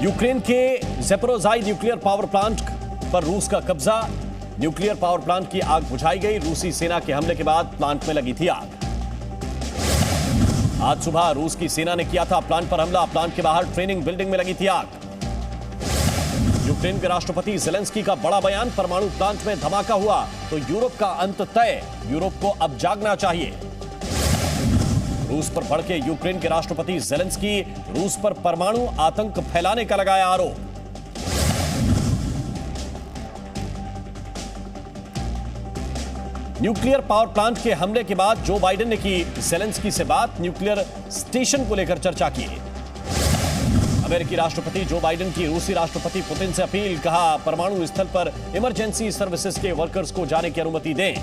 Ukraine के ज़ैपोरोज़ाई nuclear power plant पर रूस का कब्जा। न्यूक्लियर पावर प्लांट की आग बुझाई गई। रूसी सेना के हमले के बाद प्लांट में लगी थी आग। आज सुबह रूस की सेना ने किया था प्लांट पर हमला। प्लांट के बाहर ट्रेनिंग बिल्डिंग में लगी थी आग। यूक्रेन के राष्ट्रपति ज़ेलेंस्की का बड़ा बयान, परमाणु प्लांट में धमाका हुआ तो यूरोप का अंत तय। यूरोप को अब जागना चाहिए। रूस पर भड़के यूक्रेन के राष्ट्रपति ज़ेलेंस्की, रूस पर परमाणु आतंक फैलाने का लगाया आरोप। न्यूक्लियर पावर प्लांट के हमले के बाद जो बाइडेन ने की ज़ेलेंस्की से बात। न्यूक्लियर स्टेशन को लेकर चर्चा की। अमेरिकी राष्ट्रपति जो बाइडेन की रूसी राष्ट्रपति पुतिन से अपील, कहा परमाणु स्थल पर इमरजेंसी सर्विसेज के वर्कर्स को जाने की अनुमति दें।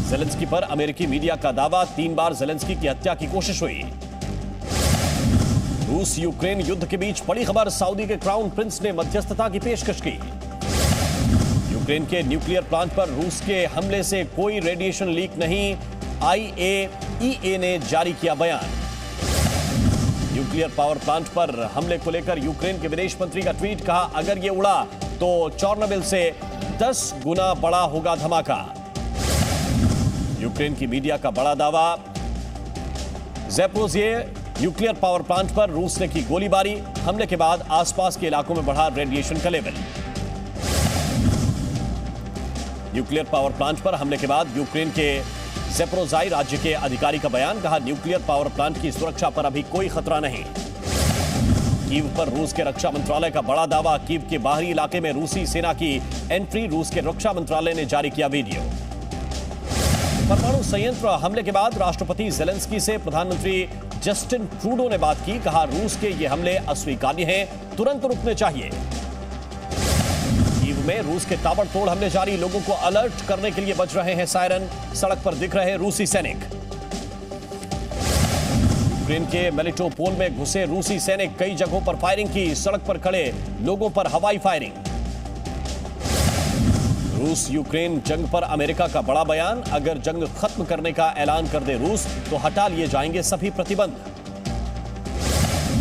ज़ेलेंस्की पर अमेरिकी मीडिया का दावा, 3 बार ज़ेलेंस्की की हत्या की कोशिश हुई। रूस यूक्रेन युद्ध के बीच बड़ी खबर, सऊदी के क्राउन प्रिंस ने मध्यस्थता की पेशकश की। यूक्रेन के न्यूक्लियर प्लांट पर रूस के हमले से कोई रेडिएशन लीक नहीं, IAEA ने जारी किया बयान। न्यूक्लियर पावर प्लांट पर हमले को लेकर यूक्रेन के विदेश मंत्री का ट्वीट, कहा अगर ये उड़ा तो चॉर्नोबिल से 10 गुना बड़ा होगा धमाका। यूक्रेन की मीडिया का बड़ा दावा, ज़ैपोरोज़िए न्यूक्लियर पावर प्लांट पर रूस ने की गोलीबारी। हमले के बाद आसपास के इलाकों में बढ़ा रेडिएशन का लेवल। न्यूक्लियर पावर प्लांट पर हमले के बाद यूक्रेन के ज़ैपोरोज़ाई राज्य के अधिकारी का बयान, कहा न्यूक्लियर पावर प्लांट की सुरक्षा पर अभी कोई खतरा नहीं। कीव पर रूस के रक्षा मंत्रालय का बड़ा दावा, कीव के बाहरी इलाके में रूसी सेना की एंट्री। रूस के रक्षा मंत्रालय ने जारी किया वीडियो। परमाणु संयंत्र हमले के बाद राष्ट्रपति ज़ेलेंस्की से प्रधानमंत्री जस्टिन ट्रूडो ने बात की, कहा रूस के ये हमले अस्वीकार्य हैं, तुरंत रुकने चाहिए। कीव में रूस के ताबड़तोड़ हमले जारी, लोगों को अलर्ट करने के लिए बज रहे हैं सायरन। सड़क पर दिख रहे रूसी सैनिक। यूक्रेन के मेलिटोपोल में घुसे रूसी सैनिक, कई जगहों पर फायरिंग की। सड़क पर खड़े लोगों पर हवाई फायरिंग। रूस यूक्रेन जंग पर अमेरिका का बड़ा बयान, अगर जंग खत्म करने का ऐलान कर दे रूस तो हटा लिए जाएंगे सभी प्रतिबंध।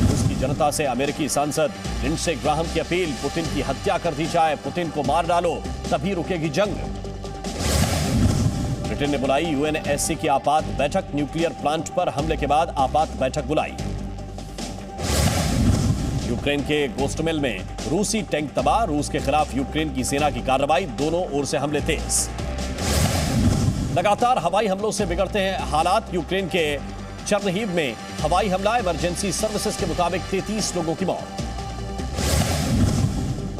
रूस की जनता से अमेरिकी सांसद लिंडसे ग्राहम की अपील, पुतिन की हत्या कर दी जाए, पुतिन को मार डालो तभी रुकेगी जंग। ब्रिटेन ने बुलाई UNSC की आपात बैठक। न्यूक्लियर प्लांट पर हमले के बाद आपात बैठक बुलाई। यूक्रेन के गोस्टमेल में रूसी टैंक तबाह। रूस के खिलाफ यूक्रेन की सेना की कार्रवाई, दोनों ओर से हमले तेज। लगातार हवाई हमलों से बिगड़ते हैं हालात। यूक्रेन के चर्निहिव में हवाई हमला, इमरजेंसी सर्विसेज के मुताबिक 33 लोगों की मौत।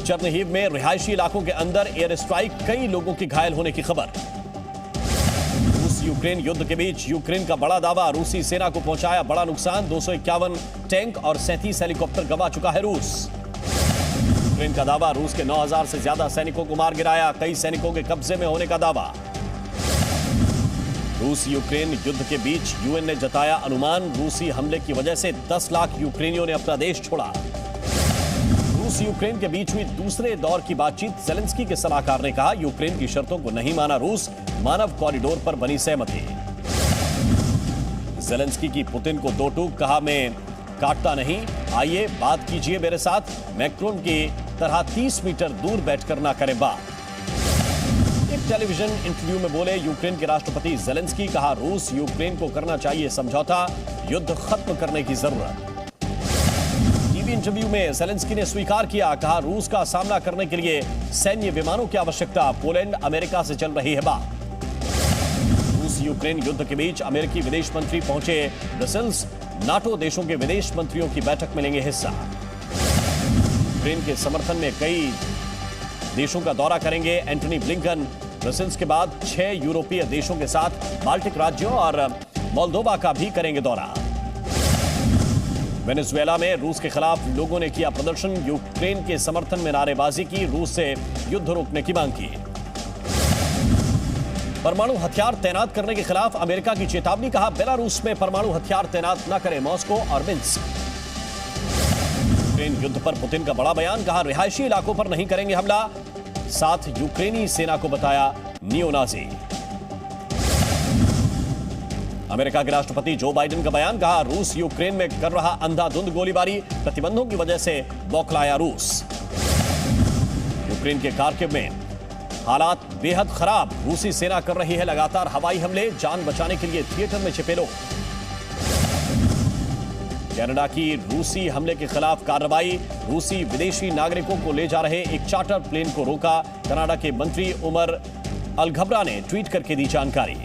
चर्निहिव में रिहायशी इलाकों के अंदर एयर स्ट्राइक, कई लोगों के घायल होने की खबर। रूस यूक्रेन युद्ध के बीच यूक्रेन का बड़ा दावा, रूसी सेना को पहुंचाया बड़ा नुकसान। 251 टैंक और 37 हेलीकॉप्टर गंवा चुका है रूस। यूक्रेन का दावा, रूस के 9000 से ज्यादा सैनिकों को मार गिराया, कई सैनिकों के कब्जे में होने का दावा। रूस यूक्रेन युद्ध के बीच UN ने जताया अनुमान, रूसी हमले की वजह से 10 लाख यूक्रेनियों ने अपना देश छोड़ा। रूस यूक्रेन के बीच हुई दूसरे दौर की बातचीत। ज़ेलेंस्की के सलाहकार ने कहा यूक्रेन की शर्तों को नहीं माना रूस, मानव कॉरिडोर पर बनी सहमति। ज़ेलेंस्की की पुतिन को दो टूक, कहा मैं काटता नहीं, आइए बात कीजिए मेरे साथ। मैक्रोन की तरह 30 मीटर दूर बैठकर ना करें बात। एक टेलीविजन इंटरव्यू में बोले यूक्रेन के राष्ट्रपति ज़ेलेंस्की, कहा रूस यूक्रेन को करना चाहिए समझौता, युद्ध खत्म करने की जरूरत। टीवी इंटरव्यू में ज़ेलेंस्की ने स्वीकार किया, कहा रूस का सामना करने के लिए सैन्य विमानों की आवश्यकता। पोलैंड अमेरिका से चल रही है बात। रूस यूक्रेन युद्ध के बीच अमेरिकी विदेश मंत्री पहुंचे ब्रसेल्स। नाटो देशों के विदेश मंत्रियों की बैठक में लेंगे हिस्सा। यूक्रेन के समर्थन में कई देशों का दौरा करेंगे एंटनी ब्लिंकन। ब्रसेल्स के बाद 6 यूरोपीय देशों के साथ बाल्टिक राज्यों और मोल्दोवा का भी करेंगे दौरा। वेनेजुएला में रूस के खिलाफ लोगों ने किया प्रदर्शन, यूक्रेन के समर्थन में नारेबाजी की, रूस से युद्ध रोकने की मांग की। परमाणु हथियार तैनात करने के खिलाफ अमेरिका की चेतावनी, कहा बेलारूस में परमाणु हथियार तैनात न करे मॉस्को और मिन्स्क। यूक्रेन युद्ध पर पुतिन का बड़ा बयान, कहा रिहायशी इलाकों पर नहीं करेंगे हमला, साथ यूक्रेनी सेना को बताया नियोनाजी। अमेरिका के राष्ट्रपति जो बाइडेन का बयान, कहा रूस यूक्रेन में कर रहा अंधाधुंध गोलीबारी, प्रतिबंधों की वजह से बौखलाया रूस। यूक्रेन के खार्किव में हालात बेहद खराब, रूसी सेना कर रही है लगातार हवाई हमले, जान बचाने के लिए थिएटर में छिपे लोग। कनाडा की रूसी हमले के खिलाफ कार्रवाई, रूसी विदेशी नागरिकों को ले जा रहे एक चार्टर प्लेन को रोका, कनाडा के मंत्री उमर अलघबरा ने ट्वीट करके दी जानकारी।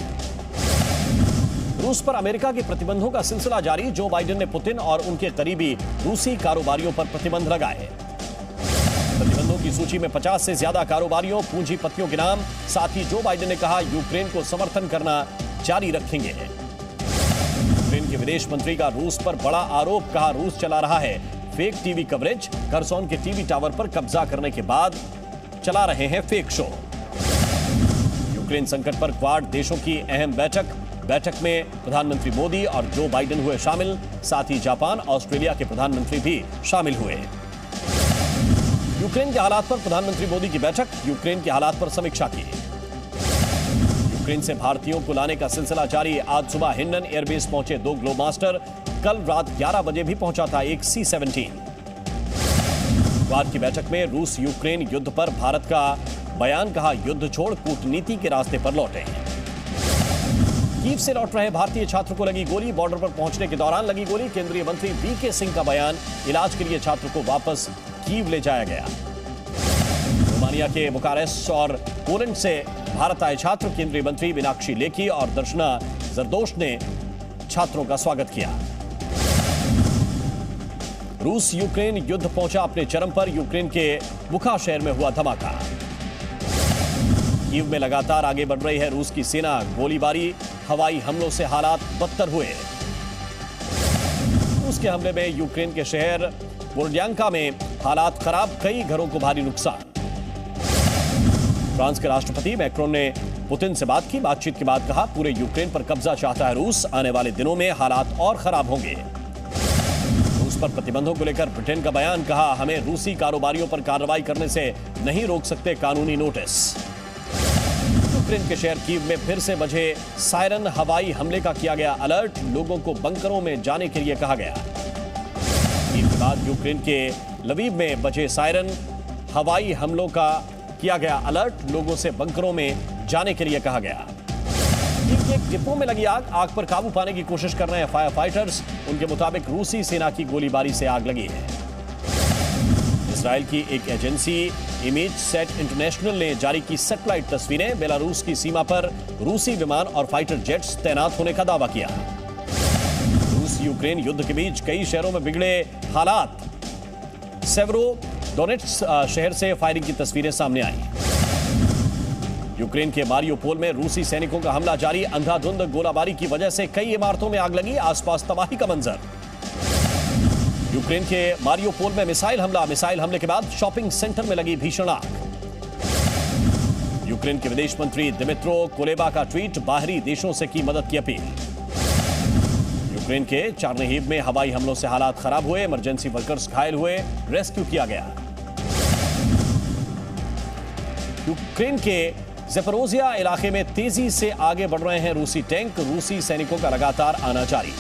रूस पर अमेरिका के प्रतिबंधों का सिलसिला जारी, जो बाइडेन ने पुतिन और उनके करीबी रूसी कारोबारियों पर प्रतिबंध लगाए। प्रतिबंधों की सूची में 50 से ज्यादा कारोबारियों, पूंजीपतियों के नाम, साथ ही जो बाइडेन ने कहा यूक्रेन को समर्थन करना जारी रखेंगे। यूक्रेन के विदेश मंत्री का रूस पर बड़ा आरोप, कहा रूस चला रहा है फेक टीवी कवरेज, खरसोन के टीवी टावर पर कब्जा करने के बाद चला रहे हैं फेक शो। यूक्रेन संकट पर क्वाड देशों की अहम बैठक में प्रधानमंत्री मोदी और जो बाइडेन हुए शामिल, साथ ही जापान, ऑस्ट्रेलिया के प्रधानमंत्री भी शामिल हुए। यूक्रेन के हालात पर प्रधानमंत्री मोदी की बैठक, यूक्रेन के हालात पर समीक्षा की। यूक्रेन से भारतीयों को लाने का सिलसिला जारी, आज सुबह हिंडन एयरबेस पहुंचे 2 ग्लोबमास्टर, कल रात 11 बजे भी पहुंचा था एक C-17। क्वाड की बैठक में रूस यूक्रेन युद्ध पर भारत का बयान, कहा युद्ध छोड़ कूटनीति के रास्ते पर लौटे। कीव से लौट रहे भारतीय छात्र को लगी गोली, बॉर्डर पर पहुंचने के दौरान लगी गोली, केंद्रीय मंत्री वीके सिंह का बयान, इलाज के लिए छात्र को वापस कीव ले जाया गया। रोमानिया के बुकारेस्ट और पोलैंड से भारत आए छात्र, केंद्रीय मंत्री मीनाक्षी लेखी और दर्शना जरदोश ने छात्रों का स्वागत किया। रूस यूक्रेन युद्ध पहुंचा अपने चरम पर, यूक्रेन के बुखा शहर में हुआ धमाका। कीव में लगातार आगे बढ़ रही है रूस की सेना, गोलीबारी, हवाई हमलों से हालात बदतर हुए। रूस के हमले में यूक्रेन के शहर बोरोडियांका में हालात खराब, कई घरों को भारी नुकसान। फ्रांस के राष्ट्रपति मैक्रोन ने पुतिन से बात की, बातचीत के बाद कहा पूरे यूक्रेन पर कब्जा चाहता है रूस, आने वाले दिनों में हालात और खराब होंगे। रूस पर प्रतिबंधों को लेकर ब्रिटेन का बयान, कहा हमें रूसी कारोबारियों पर कार्रवाई करने से नहीं रोक सकते कानूनी नोटिस। यूक्रेन के शहर कीव में फिर से बजे सायरन, हवाई हमले का किया गया अलर्ट, लोगों को बंकरों में जाने के लिए कहा गया। कीव के बाद यूक्रेन के लवीव में बजे सायरन, हवाई हमलों का किया गया अलर्ट, लोगों से बंकरों में जाने के लिए कहा गया। कीव के एक डिपो में लगी आग पर काबू पाने की कोशिश कर रहे हैं फायर फाइटर्स, उनके मुताबिक रूसी सेना की गोलीबारी से आग लगी है। इजराइल की एक एजेंसी इमेज सेट इंटरनेशनल ने जारी की सैटेलाइट तस्वीरें, बेलारूस की सीमा पर रूसी विमान और फाइटर जेट्स तैनात होने का दावा किया। रूस यूक्रेन युद्ध के बीच कई शहरों में बिगड़े हालात, सेवेरोडोनेट्स्क शहर से फायरिंग की तस्वीरें सामने आई। यूक्रेन के मारियोपोल में रूसी सैनिकों का हमला जारी, अंधाधुंध गोलाबारी की वजह से कई इमारतों में आग लगी, आसपास तबाही का मंजर। यूक्रेन के मारियोपोल में मिसाइल हमले के बाद शॉपिंग सेंटर में लगी भीषण आग। यूक्रेन के विदेश मंत्री दिमित्रो कुलेबा का ट्वीट, बाहरी देशों से की मदद की अपील। यूक्रेन के चार्निहिव में हवाई हमलों से हालात खराब हुए, इमरजेंसी वर्कर्स घायल हुए, रेस्क्यू किया गया। यूक्रेन के ज़ेपोरोजिया इलाके में तेजी से आगे बढ़ रहे हैं रूसी टैंक, रूसी सैनिकों का लगातार आना जारी।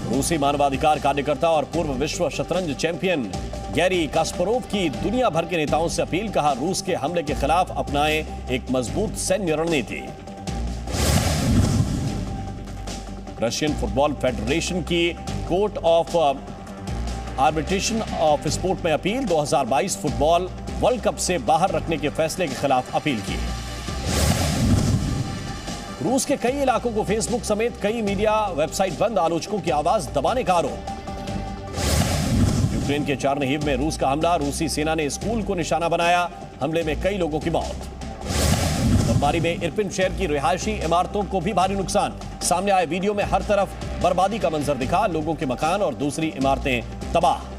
रूसी मानवाधिकार कार्यकर्ता और पूर्व विश्व शतरंज चैंपियन गैरी कास्परोव की दुनिया भर के नेताओं से अपील, कहा रूस के हमले के खिलाफ अपनाएं एक मजबूत सैन्य रणनीति। रशियन फुटबॉल फेडरेशन की court of arbitration of sport में अपील, 2022 फुटबॉल वर्ल्ड कप से बाहर रखने के फैसले के खिलाफ अपील की। रूस के कई इलाकों को फेसबुक समेत कई मीडिया वेबसाइट बंद, आलोचकों की आवाज दबाने का आरोप। यूक्रेन के चार्निहिव में रूस का हमला, रूसी सेना ने स्कूल को निशाना बनाया, हमले में कई लोगों की मौत। बमबारी में इरपिन शहर की रिहायशी इमारतों को भी भारी नुकसान, सामने आए वीडियो में हर तरफ बर्बादी का मंजर दिखा, लोगों के मकान और दूसरी इमारतें तबाह।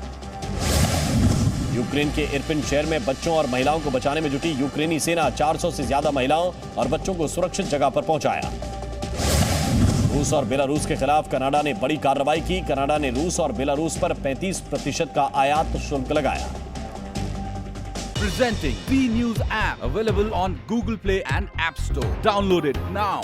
यूक्रेन के इरपिन शहर में बच्चों और महिलाओं को बचाने में जुटी यूक्रेनी सेना, 400 से ज्यादा महिलाओं और बच्चों को सुरक्षित जगह पर पहुंचाया। रूस और बेलारूस के खिलाफ कनाडा ने बड़ी कार्रवाई की, कनाडा ने रूस और बेलारूस पर 35% का आयात शुल्क लगाया। Presenting B News app, available on Google Play and App Store. Download it now.